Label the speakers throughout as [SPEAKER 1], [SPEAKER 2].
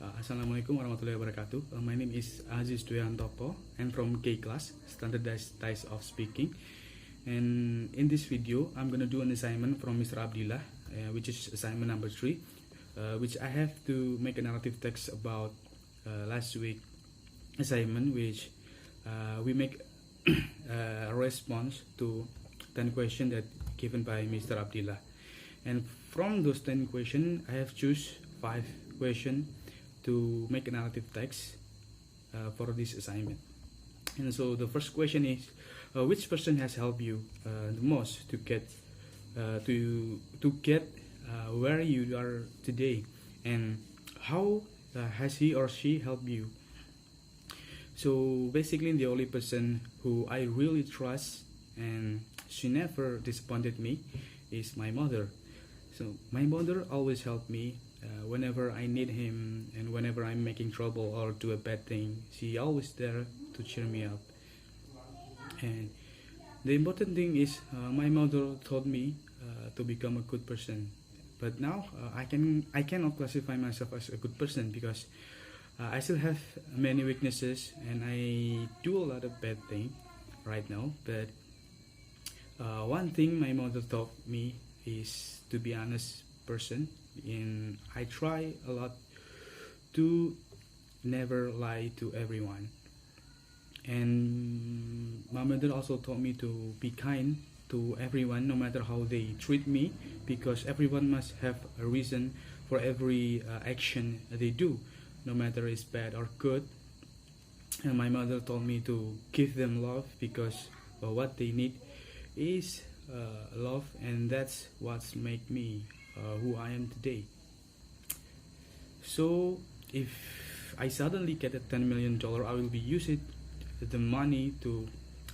[SPEAKER 1] Assalamualaikum warahmatullahi wabarakatuh. My name is Aziz Duyantopo and from K class, standardized styles of speaking. And in this video, I'm gonna do an assignment from Mr. Abdillah, which is assignment number 3, which I have to make a narrative text about last week assignment, which we make a response to 10 questions that given by Mr. Abdillah. And from those 10 questions, I have choose 5 questions to make a narrative text for this assignment. And so the first question is, which person has helped you the most to get where you are today, and how has he or she helped you? So basically, the only person who I really trust and she never disappointed me is my mother. So my mother always helped me whenever I need him, and whenever I'm making trouble or do a bad thing, she always there to cheer me up. And the important thing is my mother taught me to become a good person. But now I cannot classify myself as a good person because I still have many weaknesses and I do a lot of bad things right now. But one thing my mother taught me is to be honest person, and I try a lot to never lie to everyone. And my mother also taught me to be kind to everyone, no matter how they treat me, because everyone must have a reason for every action they do, no matter it's bad or good. And my mother told me to give them love, because what they need is love, and that's what's make me who I am today. So if I suddenly get a $10 million, I will be using the money to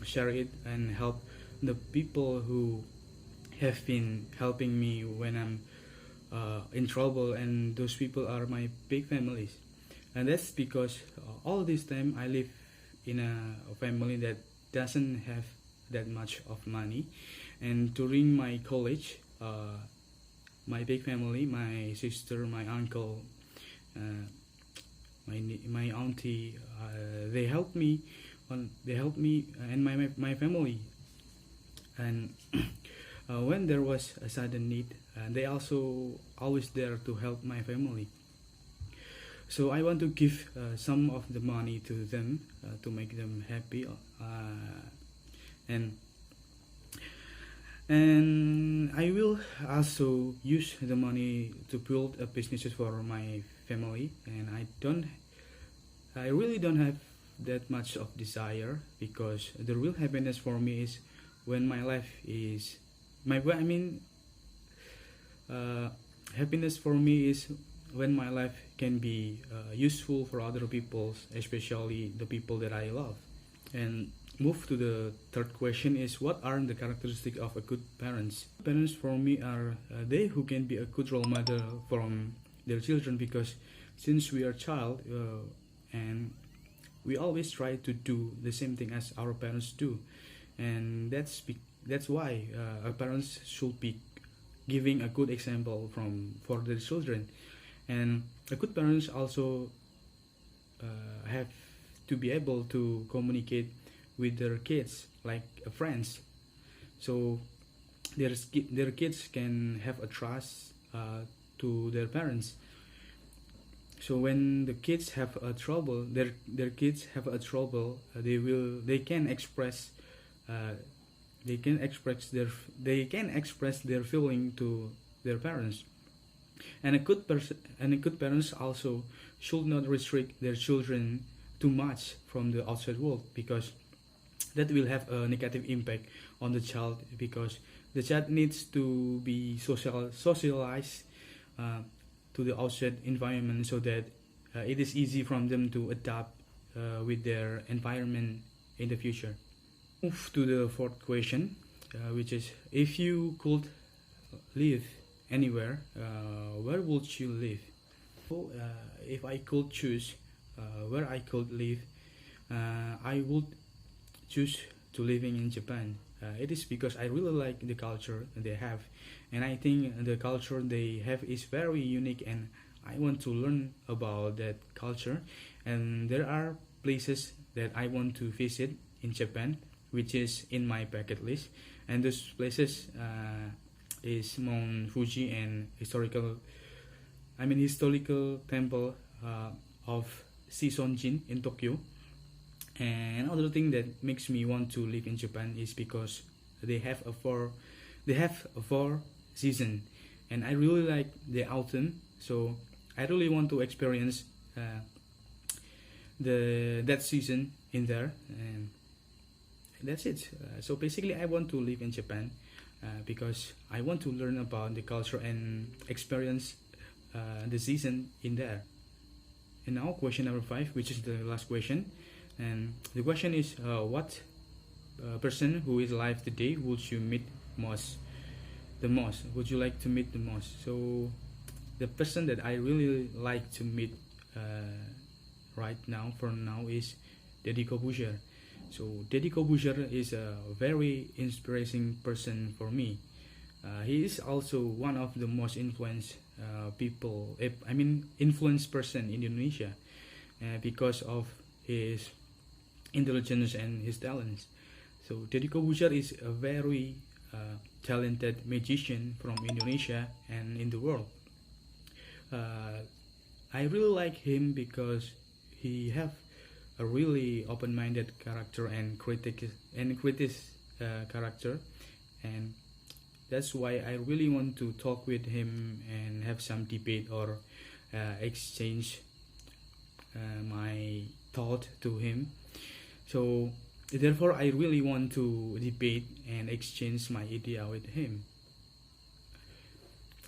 [SPEAKER 1] share it and help the people who have been helping me when I'm in trouble, and those people are my big families. And that's because all this time I live in a family that doesn't have that much of money. And during my college, my big family, my sister, my uncle, my auntie, they helped me and my family. And when there was a sudden need, they also always there to help my family. So I want to give some of the money to them to make them happy, and I will also use the money to build a businesses for my family. And I really don't have that much of desire, because the real happiness for me is when my life is happiness for me is when my life can be useful for other people, especially the people that I love. And move to the third question is, what are the characteristics of a good parents? Parents for me are they who can be a good role model from their children, because since we are child and we always try to do the same thing as our parents do, and that's why our parents should be giving a good example for their children. And a good parents also have to be able to communicate with their kids like friends, so their kids can have a trust to their parents. So when the kids have a trouble, their kids have a trouble, they can express their feeling to their parents. And a good parents also should not restrict their children too much from the outside world, because that will have a negative impact on the child, because the child needs to be socialized to the outside environment, so that it is easy from them to adapt with their environment in the future. Move to the fourth question, which is, if you could live anywhere, where would you live? So, if I could choose where I could live, I would choose to living in Japan. It is because I really like the culture they have, and I think the culture they have is very unique and I want to learn about that culture, and there are places that I want to visit in Japan, which is in my bucket list, and those places is Mount Fuji and historical temple of Sisonjin in Tokyo. And another thing that makes me want to live in Japan is because they have a four season, and I really like the autumn. So I really want to experience the that season in there, and that's it. So basically, I want to live in Japan because I want to learn about the culture and experience the season in there. And now, question number 5, which is the last question, and the question is, what person who is alive today would you meet most? The most? Would you like to meet the most? So, the person that I really like to meet right now, for now, is Deddy Corbuzier. So Deddy Corbuzier is a very inspiring person for me. He is also one of the most influenced influenced person in Indonesia because of his intelligence and his talents. So Deddy Corbuzier is a very talented magician from Indonesia and in the world. I really like him because he have a really open-minded character and critic character, and that's why I really want to talk with him and have some debate or exchange my thought to him. So therefore, I really want to debate and exchange my idea with him.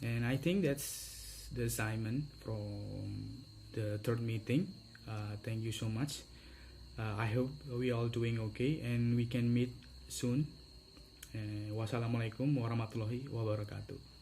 [SPEAKER 1] And I think that's the assignment from the third meeting. Thank you so much. I hope we all doing okay and we can meet soon. Wassalamualaikum warahmatullahi wabarakatuh.